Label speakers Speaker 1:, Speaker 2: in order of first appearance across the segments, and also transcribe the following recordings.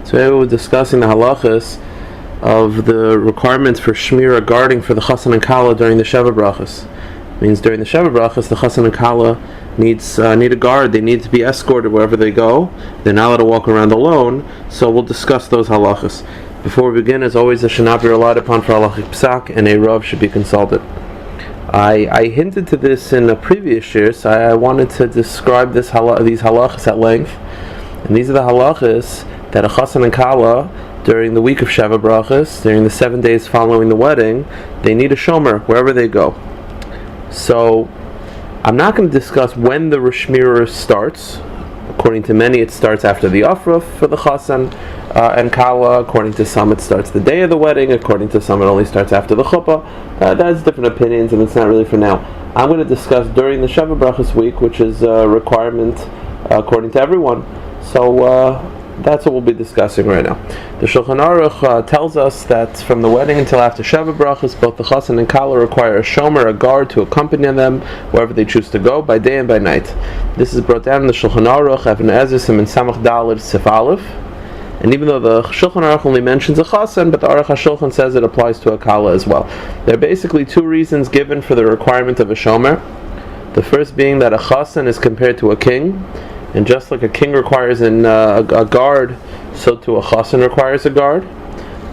Speaker 1: Today we're discussing the halachas of the requirements for shmira guarding for the chosson and kallah during the sheva brachos. Means during the sheva brachos, the chosson and kallah need a guard. They need to be escorted wherever they go. They're not allowed to walk around alone. So we'll discuss those halachas. Before we begin, as always, a should not be relied upon for halachic psak, and a rav should be consulted. I hinted to this in a previous year, so I wanted to describe these halachas at length. And these are the halachas that a chosson and kallah, during the week of sheva brachos, during the 7 days following the wedding, they need a shomer wherever they go. So I'm not going to discuss when the shmira starts. According to many, it starts after the afruf for the chosson and kallah. According to some, it starts the day of the wedding. According to some, it only starts after the chuppah. That's different opinions, and it's not really for now. I'm going to discuss during the sheva brachos week, which is a requirement according to everyone. So that's what we'll be discussing right now. The Shulchan Aruch tells us that from the wedding until after sheva brachos, both the chosson and kallah require a shomer, a guard, to accompany them wherever they choose to go, by day and by night. This is brought down in the Shulchan Aruch, Even Ezra, and Samach Daled Sif Aleph. And even though the Shulchan Aruch only mentions a chosson, but the Aruch HaShulchan says it applies to a kallah as well. There are basically two reasons given for the requirement of a shomer. The first being that a chosson is compared to a king. And just like a king requires a guard, so too a chosson requires a guard.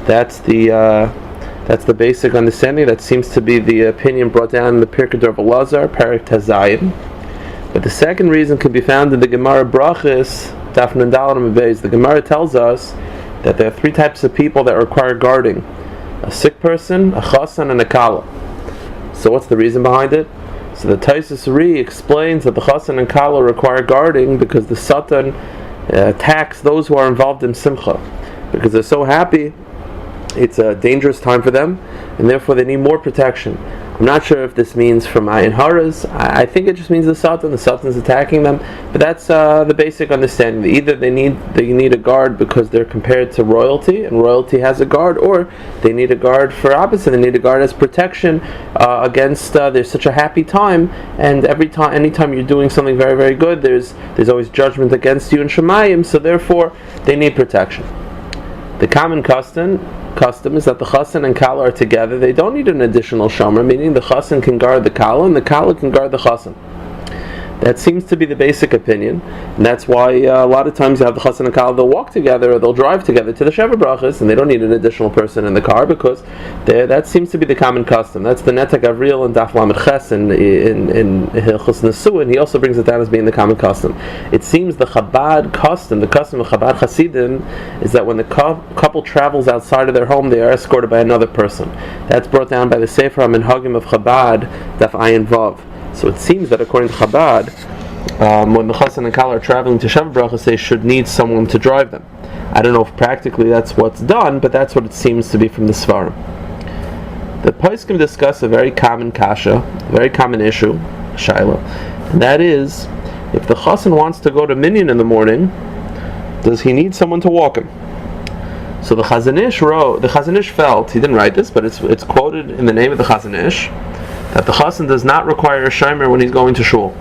Speaker 1: That's the basic understanding. That seems to be the opinion brought down in the Pirkei of Elazar, Perek Tazayin. But the second reason can be found in the Gemara brachos, Daf Nun Daled Amud Beis. The Gemara tells us that there are three types of people that require guarding: a sick person, a chosson, and a kallah. So what's the reason behind it? So the Taisus Ri explains that the chosson and kallah require guarding because the Satan attacks those who are involved in simcha. Because they're so happy, it's a dangerous time for them, and therefore they need more protection. I'm not sure if this means from Ayin Haras. I think it just means the Satan's attacking them, but that's the basic understanding. Either they need a guard because they're compared to royalty, and royalty has a guard, or they need a guard for opposite. They need a guard as protection against. There's such a happy time, and anytime you're doing something very, very good, there's always judgment against you in Shemayim. So therefore, they need protection. The common custom is that the chosson and kallah are together. They don't need an additional shomer, meaning the chosson can guard the kallah and the kallah can guard the chosson. That seems to be the basic opinion, and that's why a lot of times you have the chosson and kallah, they'll walk together or they'll drive together to the sheva brachos, and they don't need an additional person in the car because that seems to be the common custom. That's the Netak Avril and Daf Lamed Ches in Hilchos Nesuah, and he also brings it down as being the common custom. It seems the Chabad custom, the custom of Chabad Hasidim, is that when the couple travels outside of their home, they are escorted by another person. That's brought down by the Sefer HaMinhagim of Chabad, Daf Ayin Vav. So it seems that according to Chabad, when the chosson and kallah are traveling to sheva brachos, they should need someone to drive them. I don't know if practically that's what's done, but that's what it seems to be from the Svarim. The poskim discuss a very common kasha, a very common issue, shaila, and that is, if the chosson wants to go to minyan in the morning, does he need someone to walk him? So the Chazon Ish felt, he didn't write this, but it's quoted in the name of the Chazon Ish, that the chosson does not require a shomer when he's going to shul.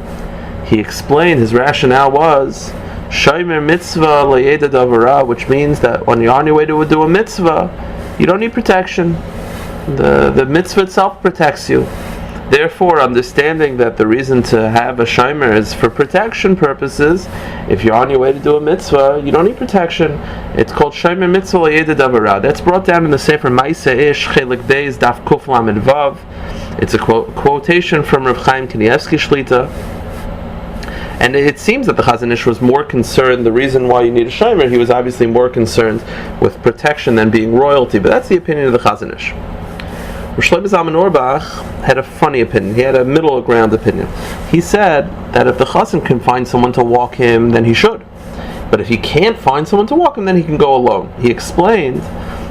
Speaker 1: He explained his rationale was shomer mitzvah layeda davara, which means that when you're on your way to do a mitzvah, you don't need protection. The mitzvah itself protects you. Therefore, understanding that the reason to have a shomer is for protection purposes, if you're on your way to do a mitzvah, you don't need protection. It's called shomer mitzvah layeda davara. That's brought down in the Sefer Ma'aseh Ish Chelik Beis Daf Kuf Lamed Vav. It's a quotation from Rav Chaim Kanievsky Shlita, and it seems that the Chazon Ish was more concerned. The reason why you need a shomer, he was obviously more concerned with protection than being royalty. But that's the opinion of the Chazon Ish. Rosh Shlomo Zalman Auerbach had a funny opinion. He had a middle ground opinion. He said that if the chosson can find someone to walk him, then he should. But if he can't find someone to walk him, then he can go alone. He explained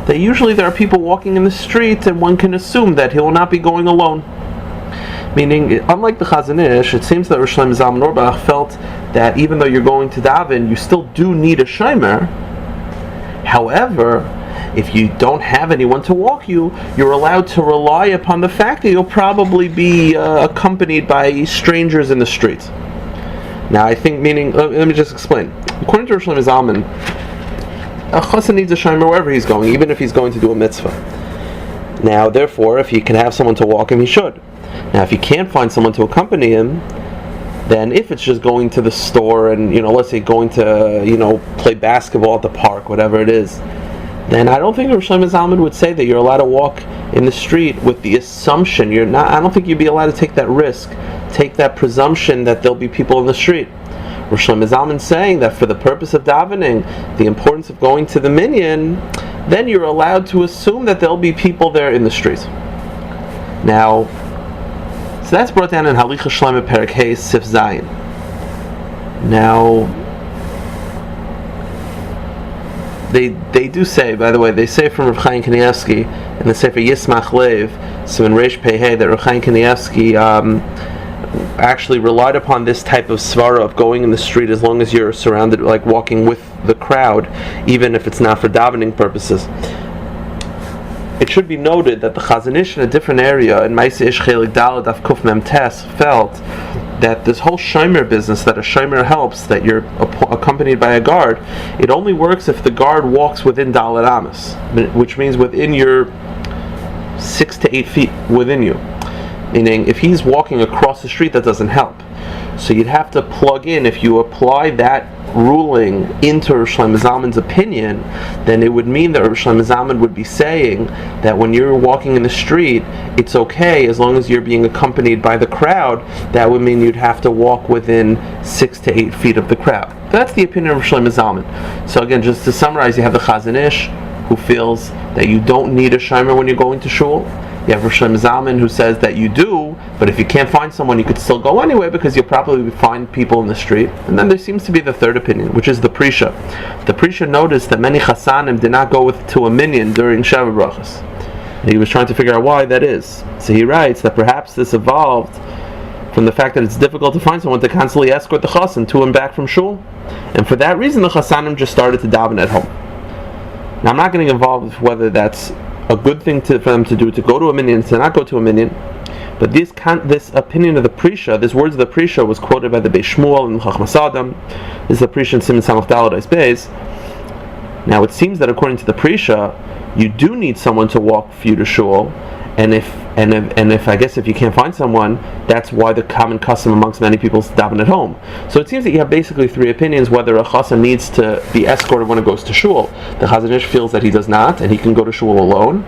Speaker 1: that usually there are people walking in the street, and one can assume that he will not be going alone. Meaning, unlike the Chazon Ish, it seems that Rosh Shlomo Zalman Auerbach felt that even though you're going to daven, you still do need a shomer. However, if you don't have anyone to walk you, you're allowed to rely upon the fact that you'll probably be accompanied by strangers in the street. Now, I think, let me just explain. According to Rosh Shlomo Zalman, a chosson needs a shomer wherever he's going, even if he's going to do a mitzvah. Now, therefore, if he can have someone to walk him, he should. Now, if he can't find someone to accompany him, then if it's just going to the store and, let's say going to, play basketball at the park, whatever it is, then I don't think Rosh Zalman would say that you're allowed to walk in the street with the assumption I don't think you'd be allowed to take that risk, take that presumption that there'll be people in the street. Rosh Zalman saying that for the purpose of davening, the importance of going to the minyan, then you're allowed to assume that there'll be people there in the street. Now, so that's brought down in Halacha Shlema Perek Hey Sif Zayin. Now, they do say, by the way, they say from Rav Chaim Kanievsky in the Sefer Yismach Lev, so in Reish Pei Hey, that Rav Chaim Kanievsky actually relied upon this type of svara of going in the street as long as you're surrounded, like walking with the crowd, even if it's not for davening purposes. It should be noted that the Chazon Ish in a different area, in Ma'aseh Ish Chelik Daled Daf Kuf Mem Tes, felt that this whole shomer business, that a shomer helps, that you're accompanied by a guard, it only works if the guard walks within Daled Amas, which means within your 6 to 8 feet within you. Meaning, if he's walking across the street, that doesn't help. So you'd have to plug in, if you apply that ruling into Rosh Zalman's opinion, then it would mean that Rosh Zalman would be saying that when you're walking in the street, it's okay as long as you're being accompanied by the crowd. That would mean you'd have to walk within 6 to 8 feet of the crowd. That's the opinion of Rosh Zalman. So again, just to summarize, you have the Chazon Ish, who feels that you don't need a shomer when you're going to shul. You have Rosh Zalman, who says that you do, but if you can't find someone, you could still go anyway because you'll probably find people in the street. And then there seems to be the third opinion, which is the Prisha. The Prisha noticed that many chassanim did not go to a minyan during sheva brachos. And he was trying to figure out why that is. So he writes that perhaps this evolved from the fact that it's difficult to find someone to constantly escort the chosson to and back from shul. And for that reason, the chassanim just started to daven at home. Now, I'm not getting involved with whether that's a good thing for them to do, to go to a minyan, to not go to a minyan. But this opinion of the Prisha, this words of the Prisha, was quoted by the Beis Shmuel and Chachmas Adam. This is the Prisha in Siman Samach Daled Eis Beis. Now, it seems that according to the Prisha, you do need someone to walk for you to shul, and if I guess if you can't find someone, that's why the common custom amongst many people is daven at home. So it seems that you have basically three opinions whether a chassan needs to be escorted when it goes to shul. The Chazon Ish feels that he does not, and he can go to shul alone.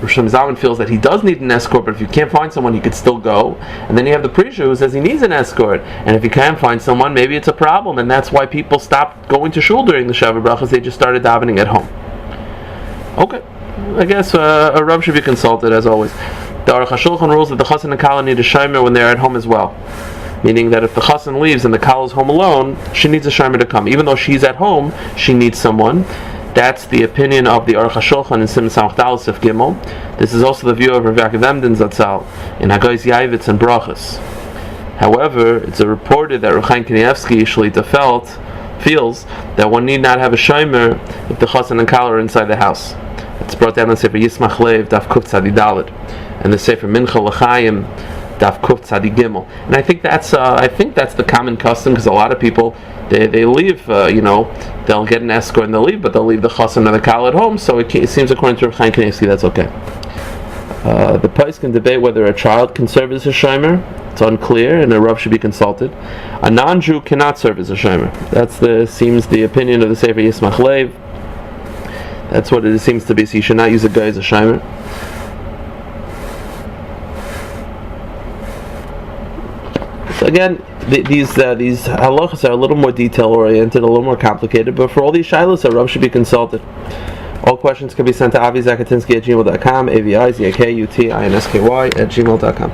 Speaker 1: Rosh Zalman feels that he does need an escort, but if you can't find someone, he could still go. And then you have the Prisha who says he needs an escort, and if you can't find someone, maybe it's a problem, and that's why people stopped going to shul during the sheva brachos. They just started davening at home. Okay. I guess a Rav should be consulted, as always. The Aruch HaShulchan rules that the chosson and kallah need a shomer when they're at home as well. Meaning that if the chosson leaves and the kallah is home alone, she needs a shomer to come. Even though she's at home, she needs someone. That's the opinion of the Aruch HaShulchan in Siman Samach Daled Sif Gimel. This is also the view of Rav Yaakov Emden Zatzal in Hagais Yaivitz and Brachos. However, it's reported that Rav Chaim Kanievsky Shlita feels that one need not have a shomer if the chosson and kallah are inside the house. It's brought down in the Sefer Yismach Lev Daf Kuf Tzadi Daled and the Sefer Mincha L'chaim Daf Kuf Tzadi Gimel. And I think that's the common custom, because a lot of people they leave, they'll get an escort and they'll leave, but they'll leave the chosson and the kallah at home. So it seems according to Rav Chaim Kanievsky that's okay. The Pais can debate whether a child can serve as a shomer. It's unclear, and a Rav should be consulted. A non-Jew cannot serve as a shomer. Seems the opinion of the Sefer Yismach Lev. That's what it seems to be. So you should not use a guy as a shomer. So again, these halachas are a little more detail oriented, a little more complicated. But for all these shilas, a Rav should be consulted. All questions can be sent to avizakatinski@gmail.com, avizakatinski@gmail.com.